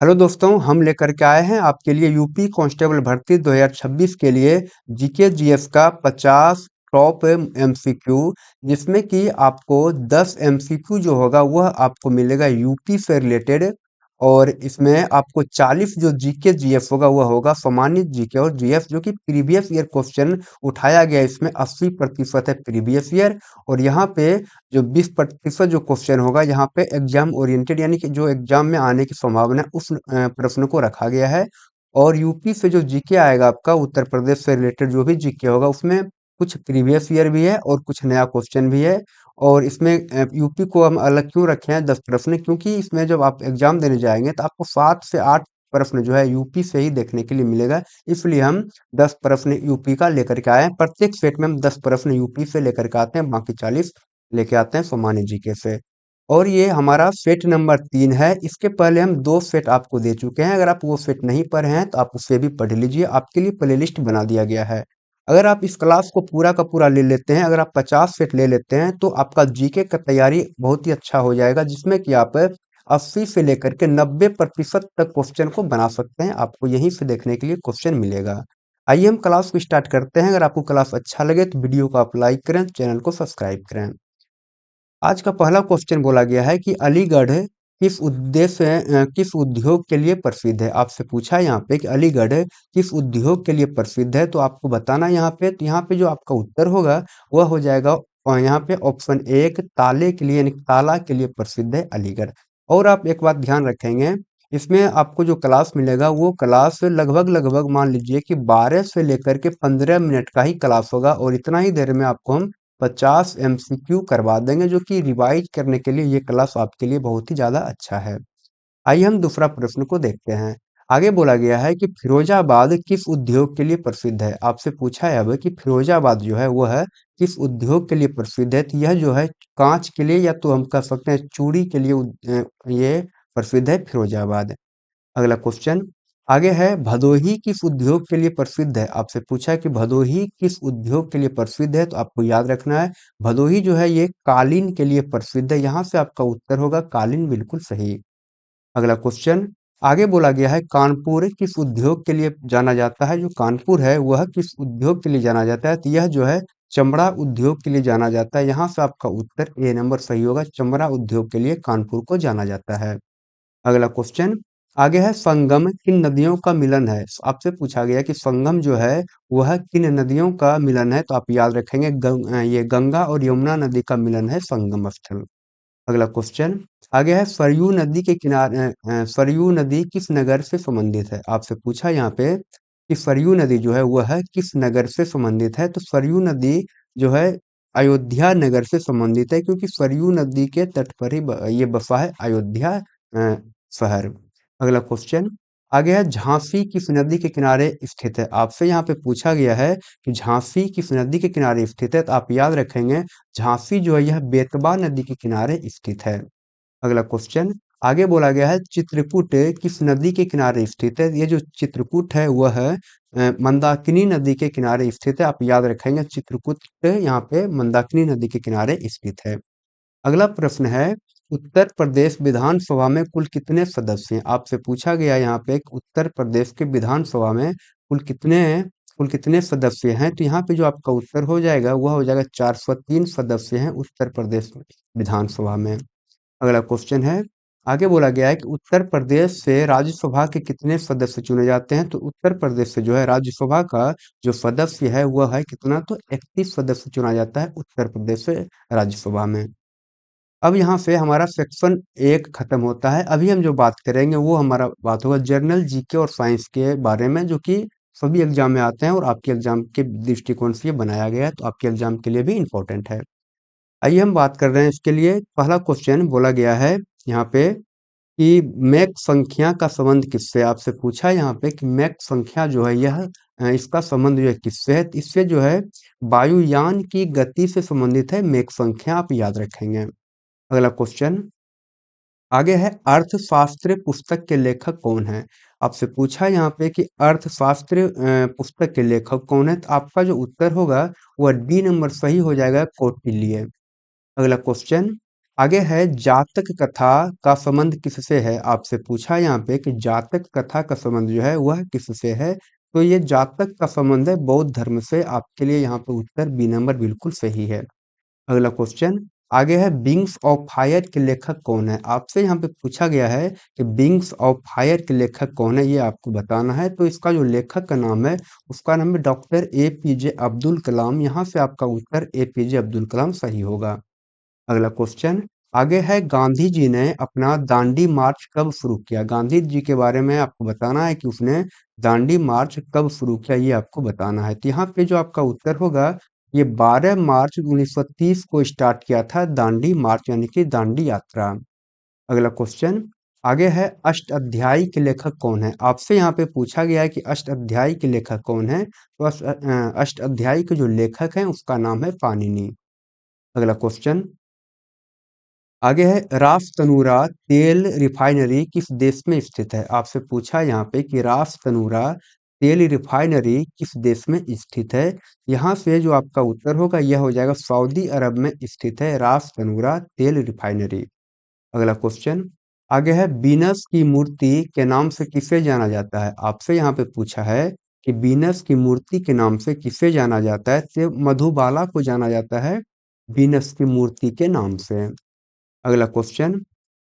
Hello दोस्तों, हम लेकर के आए हैं आपके लिए यूपी कांस्टेबल भर्ती 2026 के लिए जीके जीएस का 50 टॉप एमसीक्यू, जिसमें कि आपको 10 एमसीक्यू जो होगा वह आपको मिलेगा यूपी से रिलेटेड। और इसमें आपको 40 जो जीके जीएस होगा वह होगा सामान्य जीके और जीएस, जो कि प्रीवियस ईयर क्वेश्चन उठाया गया है। इसमें 80% है प्रीवियस ईयर, और यहाँ पे जो 20% जो क्वेश्चन होगा यहाँ पे एग्जाम ओरिएंटेड, यानी कि जो एग्जाम में आने की संभावना है, उस प्रश्न को रखा गया है। और यूपी से जो जीके आएगा आपका, उत्तर प्रदेश से रिलेटेड जो भी जीके होगा उसमें कुछ प्रीवियस ईयर भी है और कुछ नया क्वेश्चन भी है। और इसमें यूपी को हम अलग क्यों रखे हैं 10 प्रश्न, क्योंकि इसमें जब आप एग्जाम देने जाएंगे तो आपको 7 से 8 प्रश्न जो है यूपी से ही देखने के लिए मिलेगा। इसलिए हम 10 प्रश्न यूपी का लेकर के आए हैं। प्रत्येक सेट में हम 10 प्रश्न यूपी से लेकर के आते हैं, बाकी 40 लेके आते हैं सामान्य जीके से। और ये हमारा सेट नंबर 3 है। इसके पहले हम 2 सेट आपको दे चुके हैं। अगर आप वो सेट नहीं पढ़े हैं तो आप उसे भी पढ़ लीजिए, आपके लिए प्लेलिस्ट बना दिया गया है। अगर आप इस क्लास को पूरा का पूरा ले लेते हैं, अगर आप 50 सेट ले लेते हैं तो आपका जीके का तैयारी बहुत ही अच्छा हो जाएगा, जिसमें कि आप 80 से लेकर के 90% तक क्वेश्चन को बना सकते हैं। आपको यहीं से देखने के लिए क्वेश्चन मिलेगा। आइए हम क्लास को स्टार्ट करते हैं। अगर आपको क्लास अच्छा लगे तो वीडियो को आप लाइक करें, चैनल को सब्सक्राइब करें। आज का पहला क्वेश्चन बोला गया है कि अलीगढ़ किस उद्योग के लिए प्रसिद्ध है। आपसे पूछा है यहाँ पे कि अलीगढ़ किस उद्योग के लिए प्रसिद्ध है, तो आपको बताना है यहाँ पे। तो यहाँ पे जो आपका उत्तर होगा वह हो जाएगा, और यहाँ पे ऑप्शन 1 ताले के लिए, यानी ताला के लिए प्रसिद्ध है अलीगढ़। और आप एक बात ध्यान रखेंगे, इसमें आपको जो क्लास मिलेगा वो क्लास लगभग लगभग मान लीजिए कि 12 से लेकर के 15 मिनट का ही क्लास होगा, और इतना ही देर में आपको हम 50 एमसीक्यू करवा देंगे, जो कि रिवाइज करने के लिए ये क्लास आपके लिए बहुत ही ज़्यादा अच्छा है। आइए हम दूसरा प्रश्न को देखते हैं। आगे बोला गया है कि फिरोजाबाद किस उद्योग के लिए प्रसिद्ध है। आपसे पूछा है अब कि फिरोजाबाद जो है वह है किस उद्योग के लिए प्रसिद्ध है। तो यह जो है कांच के लिए, या तो हम कह सकते हैं चूड़ी के लिए ये प्रसिद्ध है फिरोजाबाद। अगला क्वेश्चन आगे है, भदोही किस उद्योग के लिए प्रसिद्ध है। आपसे पूछा है कि भदोही किस उद्योग के लिए प्रसिद्ध है, तो आपको याद रखना है भदोही जो है ये कालीन के लिए प्रसिद्ध है। यहाँ से आपका उत्तर होगा कालीन, बिल्कुल सही। अगला क्वेश्चन आगे बोला गया है, कानपुर किस उद्योग के लिए जाना जाता है। जो कानपुर है वह किस उद्योग के लिए जाना जाता है, तो यह जो है चमड़ा उद्योग के लिए जाना जाता है। यहाँ से आपका उत्तर ए नंबर सही होगा, चमड़ा उद्योग के लिए कानपुर को जाना जाता है। अगला क्वेश्चन आगे है, संगम किन नदियों का मिलन है। आपसे पूछा गया कि संगम जो है वह किन नदियों का मिलन है, तो आप याद रखेंगे ये गंगा और यमुना नदी का मिलन है संगम स्थल। अगला क्वेश्चन आगे है, सरयू नदी के किनारे सरयू नदी किस नगर से संबंधित है। आपसे पूछा यहाँ पे कि सरयू नदी जो है वह है किस नगर से संबंधित है, तो सरयू नदी जो है अयोध्या नगर से संबंधित है, क्योंकि सरयू नदी के तट पर ही ये बसा है अयोध्या अ, शहर। अगला क्वेश्चन आगे है, झांसी किस नदी के किनारे स्थित है। आपसे यहाँ पे पूछा गया है कि झांसी किस नदी के किनारे स्थित है, तो आप याद रखेंगे झांसी जो है यह बेतवा नदी के किनारे स्थित है। अगला क्वेश्चन आगे बोला गया है, चित्रकूट किस नदी के किनारे स्थित है। ये जो चित्रकूट है वह मंदाकिनी नदी के किनारे स्थित है। आप याद रखेंगे चित्रकूट यहाँ पे मंदाकिनी नदी के किनारे स्थित है। अगला प्रश्न है, उत्तर प्रदेश विधानसभा में कुल कितने सदस्य हैं। आपसे पूछा गया यहाँ पे कि उत्तर प्रदेश के विधानसभा में कुल कितने सदस्य हैं, तो यहाँ पे जो आपका उत्तर हो जाएगा वह हो जाएगा 403 सदस्य हैं उत्तर प्रदेश विधानसभा में। अगला क्वेश्चन है, आगे बोला गया है कि उत्तर प्रदेश से राज्यसभा के कितने सदस्य चुने जाते हैं, तो उत्तर प्रदेश से जो है राज्यसभा का जो सदस्य है वह है कितना, तो 31 सदस्य चुना जाता है उत्तर प्रदेश से राज्यसभा में। अब यहाँ से हमारा सेक्शन 1 खत्म होता है। अभी हम जो बात करेंगे वो हमारा बात होगा जनरल जीके और साइंस के बारे में, जो कि सभी एग्जाम में आते हैं और आपके एग्जाम के दृष्टिकोण से ये बनाया गया है, तो आपके एग्जाम के लिए भी इम्पोर्टेंट है। आइए हम बात कर रहे हैं इसके लिए। पहला क्वेश्चन बोला गया है यहाँ पे कि मैक संख्या का संबंध किससे। आपसे पूछा है यहाँ पे कि मैक संख्या जो है यह इसका संबंध जो है किससे है, तो इससे जो है वायुयान की गति से संबंधित है मैक संख्या, आप याद रखेंगे। अगला क्वेश्चन आगे है, अर्थशास्त्र पुस्तक के लेखक कौन है। आपसे पूछा है यहाँ पे कि अर्थशास्त्र पुस्तक के लेखक कौन है, तो आपका जो उत्तर होगा वह डी नंबर सही हो जाएगा, कौटिल्य। अगला क्वेश्चन आगे है जातक कथा का संबंध किससे है? आपसे पूछा यहाँ पे कि जातक कथा का संबंध जो है वह किससे है? तो ये जातक का संबंध है बौद्ध धर्म से। आपके लिए यहाँ पे उत्तर बी नंबर बिल्कुल सही है। अगला क्वेश्चन आगे है विंग्स ऑफ फायर के लेखक कौन है? आपसे यहाँ पे पूछा गया है कि विंग्स ऑफ फायर के लेखक कौन है, ये आपको बताना है। तो इसका जो लेखक का नाम है उसका नाम है डॉक्टर एपीजे अब्दुल कलाम। यहाँ से आपका उत्तर एपीजे अब्दुल कलाम सही होगा। अगला क्वेश्चन आगे है गांधी जी ने अपना दांडी मार्च कब शुरू किया? गांधी जी के बारे में आपको बताना है कि उसने दांडी मार्च कब शुरू किया, ये आपको बताना है। तो यहाँ पे जो आपका उत्तर होगा ये 12 मार्च 1930 को स्टार्ट किया था दांडी मार्च यानी कि दांडी यात्रा। अगला क्वेश्चन आगे है अष्ट अध्यायी के लेखक कौन है? आपसे यहाँ पे पूछा गया है कि अष्ट अध्यायी के लेखक कौन है? तो अष्ट अध्यायी के जो लेखक हैं उसका नाम है पाणिनि। अगला क्वेश्चन आगे है रास तनूरा तेल रिफाइनरी किस देश में स्थित है? आपसे पूछा यहाँ पे कि रास तनूरा तेल रिफाइनरी किस देश में स्थित है? यहाँ से जो आपका उत्तर होगा यह हो जाएगा सऊदी अरब में स्थित है रास तनूरा तेल रिफाइनरी। अगला क्वेश्चन आगे है बीनस की मूर्ति के नाम से किसे जाना जाता है? आपसे यहाँ पे पूछा है कि बीनस की मूर्ति के नाम से किसे जाना जाता है? तो मधुबाला को जाना जाता है बीनस की मूर्ति के नाम से। अगला क्वेश्चन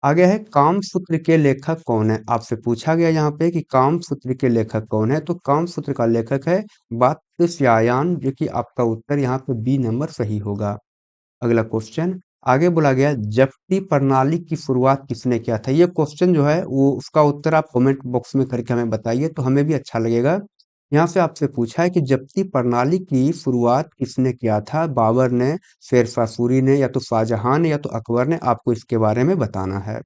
आगे है कामसूत्र के लेखक कौन है? आपसे पूछा गया यहाँ पे कि कामसूत्र के लेखक कौन है? तो कामसूत्र का लेखक है वात्स्यायन, जो कि आपका उत्तर यहाँ पे बी नंबर सही होगा। अगला क्वेश्चन आगे बोला गया जप्ती प्रणाली की शुरुआत किसने किया था? ये क्वेश्चन जो है वो उसका उत्तर आप कमेंट बॉक्स में करके हमें बताइए तो हमें भी अच्छा लगेगा। यहाँ से आपसे पूछा है कि जप्ती प्रणाली की शुरुआत किसने किया था? बाबर ने, शेरशाह सूरी ने, या तो शाहजहां ने, या तो अकबर ने? आपको इसके बारे में बताना है।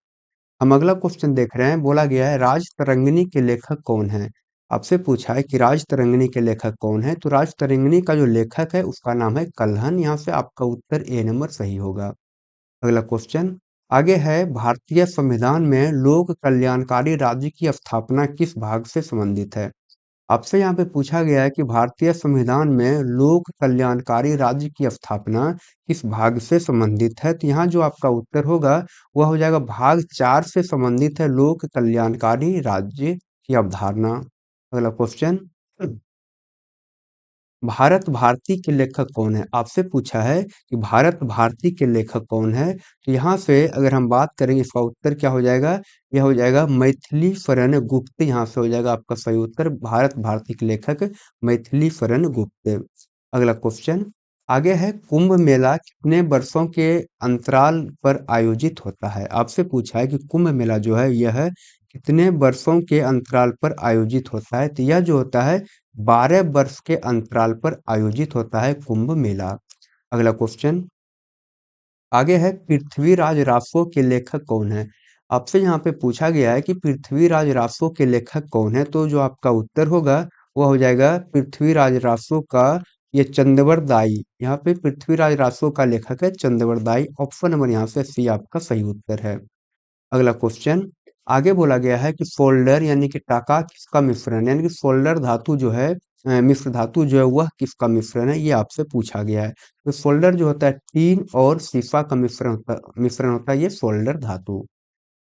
हम अगला क्वेश्चन देख रहे हैं, बोला गया है राज तरंगिणी के लेखक कौन है? आपसे पूछा है कि राज तरंगिणी के लेखक कौन है? तो राज तरंगिणी का जो लेखक है उसका नाम है कल्हन। यहाँ से आपका उत्तर ए नंबर सही होगा। अगला क्वेश्चन आगे है भारतीय संविधान में लोक कल्याणकारी राज्य की स्थापना किस भाग से संबंधित है? आपसे यहाँ पे पूछा गया है कि भारतीय संविधान में लोक कल्याणकारी राज्य की स्थापना किस भाग से संबंधित है? तो यहाँ जो आपका उत्तर होगा वह हो जाएगा भाग 4 से संबंधित है लोक कल्याणकारी राज्य की अवधारणा। अगला क्वेश्चन भारत भारती के लेखक कौन है? आपसे पूछा है कि भारत भारती के लेखक कौन है? तो यहाँ से अगर हम बात करेंगे इसका उत्तर क्या हो जाएगा? यह हो जाएगा मैथिली शरण गुप्त। यहाँ से हो जाएगा आपका सही उत्तर भारत भारती के लेखक मैथिली शरण गुप्त। अगला क्वेश्चन आगे है कुंभ मेला कितने वर्षों के अंतराल पर आयोजित होता है? आपसे पूछा है कि कुंभ मेला जो है यह कितने वर्षों के अंतराल पर आयोजित होता है? तो यह जो होता है 12 वर्ष के अंतराल पर आयोजित होता है कुंभ मेला। अगला क्वेश्चन आगे है पृथ्वीराज रासो के लेखक कौन है? आपसे यहाँ पे पूछा गया है कि पृथ्वीराज रासो के लेखक कौन है? तो जो आपका उत्तर होगा वह हो जाएगा पृथ्वीराज रासो का ये चंदवरदाई। यहाँ पे पृथ्वीराज रासो का लेखक है चंदवरदाई। ऑप्शन नंबर यहाँ से सी आपका सही उत्तर है। अगला क्वेश्चन आगे बोला गया है कि सोल्डर यानी कि टाका किसका मिश्रण है? यानी कि सोल्डर धातु जो है मिश्र धातु जो है वह किसका मिश्रण है, ये आपसे पूछा गया है। तो सोल्डर जो होता है टीन और सीसा का मिश्रण होता है ये सोल्डर धातु।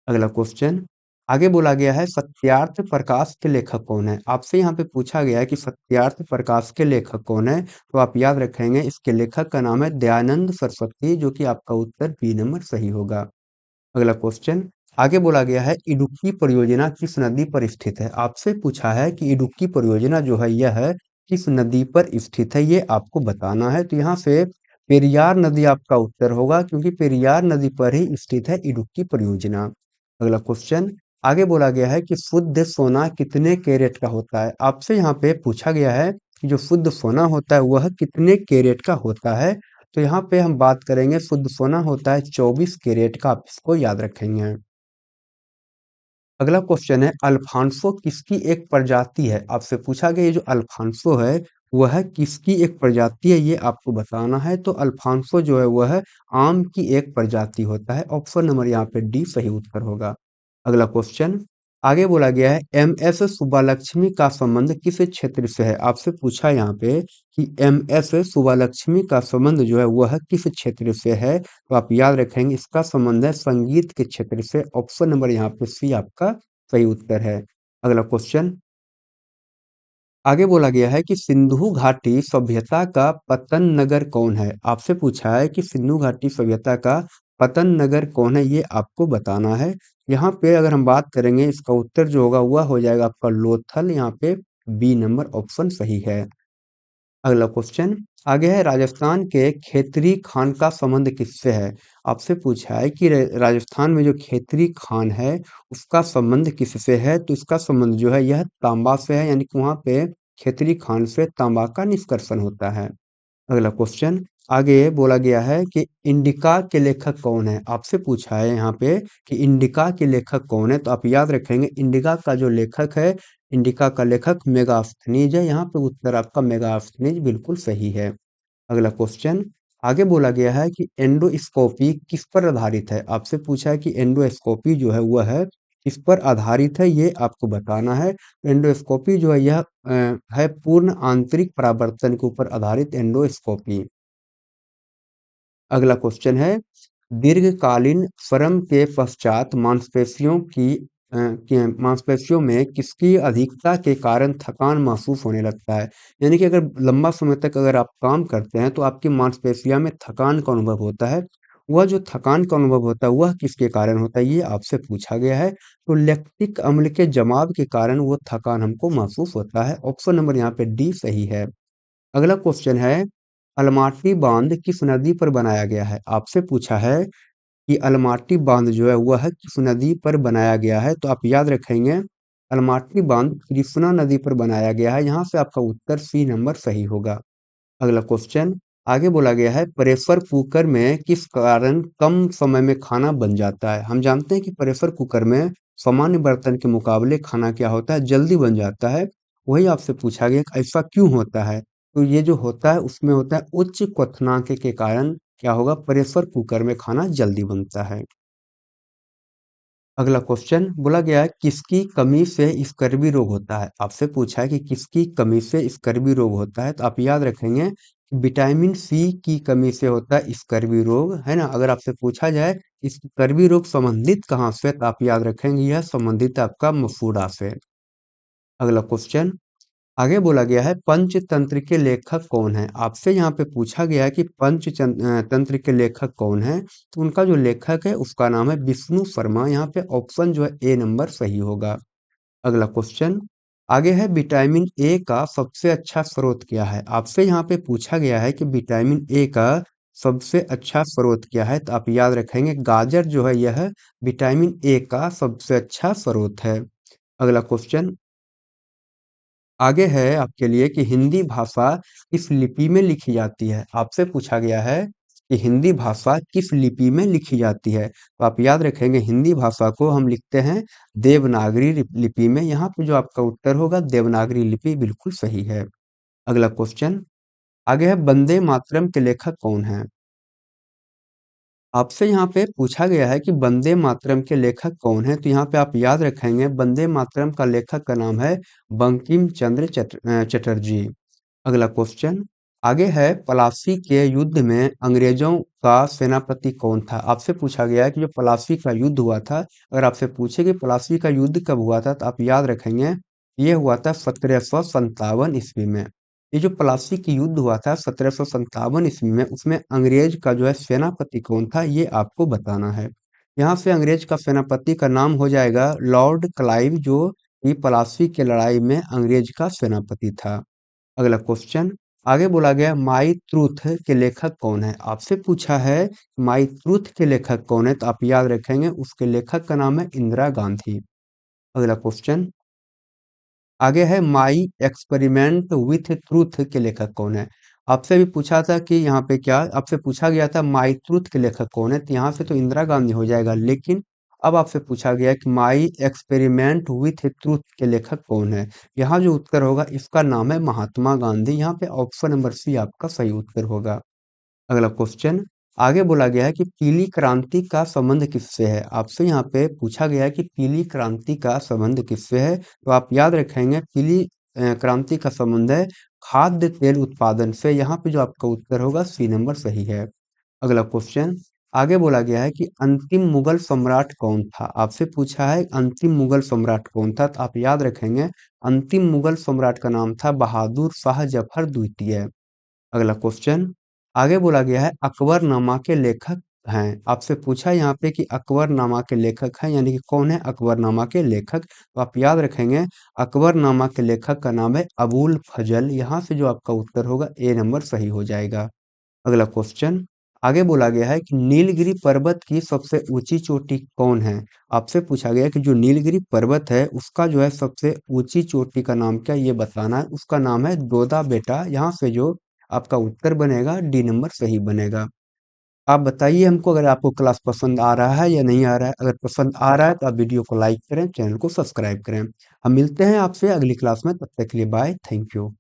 अगला क्वेश्चन आगे बोला गया है सत्यार्थ प्रकाश के लेखक कौन है? आपसे यहाँ पे पूछा गया है कि सत्यार्थ प्रकाश के लेखक कौन है? तो आप याद रखेंगे इसके लेखक का नाम है दयानंद सरस्वती, जो कि आपका उत्तर बी नंबर सही होगा। अगला क्वेश्चन आगे बोला गया है इडुक्की परियोजना किस नदी पर स्थित है? आपसे पूछा है कि इडुक्की परियोजना जो है यह किस नदी पर स्थित है, ये आपको बताना है। तो यहाँ से पेरियार नदी आपका उत्तर होगा, क्योंकि पेरियार नदी पर ही स्थित है इडुक्की परियोजना। अगला क्वेश्चन आगे बोला गया है कि शुद्ध सोना कितने कैरेट का होता है? आपसे यहाँ पे पूछा गया है कि जो शुद्ध सोना होता है वह कितने कैरेट का होता है? तो यहाँ पे हम बात करेंगे शुद्ध सोना होता है 24 कैरेट का, आप इसको याद रखेंगे। अगला क्वेश्चन है अल्फांसो किसकी एक प्रजाति है? आपसे पूछा गया ये जो अल्फांसो है वह किसकी एक प्रजाति है, ये आपको बताना है। तो अल्फांसो जो है वह आम की एक प्रजाति होता है। ऑप्शन नंबर यहाँ पे डी सही उत्तर होगा। अगला क्वेश्चन आगे बोला गया है एमएस सुब्बालक्ष्मी का संबंध किस क्षेत्र से है? आपसे पूछा यहाँ पे कि एमएस सुब्बालक्ष्मी का संबंध जो है वह किस क्षेत्र से है? तो आप याद रखेंगे इसका संबंध है संगीत के क्षेत्र से। ऑप्शन नंबर यहाँ पे सी आपका सही उत्तर है। अगला क्वेश्चन आगे बोला गया है कि सिंधु घाटी सभ्यता का पतन नगर कौन है? आपसे पूछा है कि सिंधु घाटी सभ्यता का पतन नगर कौन है, ये आपको बताना है। यहाँ पे अगर हम बात करेंगे इसका उत्तर जो होगा वह हो जाएगा आपका लोथल। यहाँ पे बी नंबर ऑप्शन सही है। अगला क्वेश्चन आगे है राजस्थान के खेतरी खान का संबंध किससे है? आपसे पूछा है कि राजस्थान में जो खेतरी खान है उसका संबंध किससे है? तो इसका संबंध जो है यह तांबा से है, यानी कि वहां पे खेतरी खान से तांबा का निष्कर्षण होता है। अगला क्वेश्चन आगे बोला गया है कि इंडिका के लेखक कौन है? आपसे पूछा है यहाँ पे कि इंडिका के लेखक कौन है? तो आप याद रखेंगे इंडिका का जो लेखक है, इंडिका का लेखक मेगास्थनीज है। यहाँ पे उत्तर आपका मेगास्थनीज बिल्कुल सही है। अगला क्वेश्चन आगे बोला गया है कि एंडोस्कोपी किस पर आधारित है? आपसे पूछा है कि एंडोस्कोपी जो है वह है किस पर आधारित है, ये आपको बताना है। एंडोस्कोपी जो है यह है पूर्ण आंतरिक परावर्तन के ऊपर आधारित एंडोस्कोपी। अगला क्वेश्चन है दीर्घकालीन श्रम के पश्चात मांसपेशियों में किसकी अधिकता के कारण थकान महसूस होने लगता है? यानी कि अगर लंबा समय तक अगर आप काम करते हैं तो आपकी मांसपेशियों में थकान का अनुभव होता है। वह जो थकान का अनुभव होता है वह किसके कारण होता है, ये आपसे पूछा गया है। तो लैक्टिक अम्ल के जमाव के कारण वो थकान हमको महसूस होता है। ऑप्शन नंबर यहाँ पे डी सही है। अगला क्वेश्चन है अलमाटी बांध किस नदी पर बनाया गया है? आपसे पूछा है कि अलमाटी बांध जो है वह किस नदी पर बनाया गया है? तो आप याद रखेंगे अलमाटी बांध कृष्णा नदी पर बनाया गया है। यहाँ से आपका उत्तर सी नंबर सही होगा। अगला क्वेश्चन आगे बोला गया है प्रेशर कुकर में किस कारण कम समय में खाना बन जाता है? हम जानते हैं कि प्रेशर कुकर में सामान्य बर्तन के मुकाबले खाना क्या होता है, जल्दी बन जाता है। वही आपसे पूछा गया कि ऐसा क्यों होता है? तो ये जो होता है उसमें होता है उच्च क्वथनांक के कारण क्या होगा, प्रेशर कुकर में खाना जल्दी बनता है। अगला क्वेश्चन बोला गया है किसकी कमी से स्कर्वी रोग होता है? आपसे पूछा है कि किसकी कमी से स्कर्वी रोग होता है? तो आप याद रखेंगे विटामिन सी की कमी से होता है स्कर्वी रोग, है ना। अगर आपसे पूछा जाए स्कर्वी रोग संबंधित कहाँ से, तो आप याद रखेंगे यह संबंधित है आपका मसूड़ा से। अगला क्वेश्चन आगे बोला गया है पंचतंत्र के लेखक कौन है? आपसे यहाँ पे पूछा गया है कि तंत्र के लेखक कौन है? तो उनका जो लेखक है उसका नाम है विष्णु शर्मा। यहाँ पे ऑप्शन जो है ए नंबर सही होगा। अगला क्वेश्चन आगे है विटामिन ए का सबसे अच्छा स्रोत क्या है? आपसे यहाँ पे पूछा गया है कि विटामिन ए का सबसे अच्छा स्रोत क्या है? तो आप याद रखेंगे गाजर जो है यह विटामिन ए का सबसे अच्छा स्रोत है। अगला क्वेश्चन आगे है आपके लिए कि हिंदी भाषा किस लिपि में लिखी जाती है? आपसे पूछा गया है कि हिंदी भाषा किस लिपि में लिखी जाती है? तो आप याद रखेंगे हिंदी भाषा को हम लिखते हैं देवनागरी लिपि में। यहाँ पे जो आपका उत्तर होगा देवनागरी लिपि बिल्कुल सही है। अगला क्वेश्चन आगे है वंदे मातरम के लेखक कौन है? आपसे यहाँ पे पूछा गया है कि वंदे मातरम के लेखक कौन है? तो यहाँ पे आप याद रखेंगे वंदे मातरम का लेखक का नाम है बंकिम चंद्र चटर्जी। अगला क्वेश्चन आगे है पलासी के युद्ध में अंग्रेजों का सेनापति कौन था? आपसे पूछा गया है कि जो पलासी का युद्ध हुआ था, अगर आपसे पूछे कि पलासी का युद्ध कब हुआ था, तो आप याद रखेंगे ये हुआ था 1757 ईस्वी में। ये जो प्लासी की युद्ध हुआ था 1757 ईस्वी में, उसमें अंग्रेज का जो है सेनापति कौन था, ये आपको बताना है। यहाँ से अंग्रेज का सेनापति का नाम हो जाएगा लॉर्ड क्लाइव, जो कि प्लासी की लड़ाई में अंग्रेज का सेनापति था। अगला क्वेश्चन आगे बोला गया माई ट्रूथ के लेखक कौन है? आपसे पूछा है माई ट्रूथ के लेखक कौन है, तो आप याद रखेंगे उसके लेखक का नाम है इंदिरा गांधी। अगला क्वेश्चन आगे है माई एक्सपेरिमेंट विथ ट्रूथ के लेखक कौन है? आपसे भी पूछा था कि यहाँ पे क्या आपसे पूछा गया था माई ट्रूथ के लेखक कौन है, तो यहाँ से तो इंदिरा गांधी हो जाएगा, लेकिन अब आपसे पूछा गया है कि माई एक्सपेरिमेंट विथ ट्रूथ के लेखक कौन है। यहाँ जो उत्तर होगा इसका नाम है महात्मा गांधी। यहाँ पे ऑप्शन नंबर सी आपका सही उत्तर होगा। अगला क्वेश्चन आगे बोला गया है कि पीली क्रांति का संबंध किससे है? आपसे यहाँ पे पूछा गया है कि पीली क्रांति का संबंध किससे है? तो आप याद रखेंगे पीली क्रांति का संबंध है खाद्य तेल उत्पादन से। यहाँ पे जो आपका उत्तर होगा सी नंबर सही है। अगला क्वेश्चन, आगे बोला गया है कि अंतिम मुगल सम्राट कौन था? आपसे पूछा है अंतिम मुगल सम्राट कौन था? तो आप याद रखेंगे अंतिम मुगल सम्राट का नाम था बहादुर शाह जफर द्वितीय। अगला क्वेश्चन, आगे बोला गया है अकबरनामा के लेखक हैं। आपसे पूछा है यहाँ पे कि अकबरनामा के लेखक हैं, यानी कि कौन है अकबरनामा के लेखक? तो आप याद रखेंगे अकबरनामा के लेखक का नाम है अबुल फजल। यहाँ से जो आपका उत्तर होगा ए नंबर सही हो जाएगा। अगला क्वेश्चन, आगे बोला गया है कि नीलगिरी पर्वत की सबसे ऊंची चोटी कौन है? आपसे पूछा गया है कि जो नीलगिरी पर्वत है उसका जो है सबसे ऊंची चोटी का नाम क्या है, ये बताना है। उसका नाम है दोदा बेटा। यहाँ से जो आपका उत्तर बनेगा डी नंबर सही बनेगा। आप बताइए हमको अगर आपको क्लास पसंद आ रहा है या नहीं आ रहा है। अगर पसंद आ रहा है तो आप वीडियो को लाइक करें, चैनल को सब्सक्राइब करें। हम मिलते हैं आपसे अगली क्लास में, तब तक के लिए बाय, थैंक यू।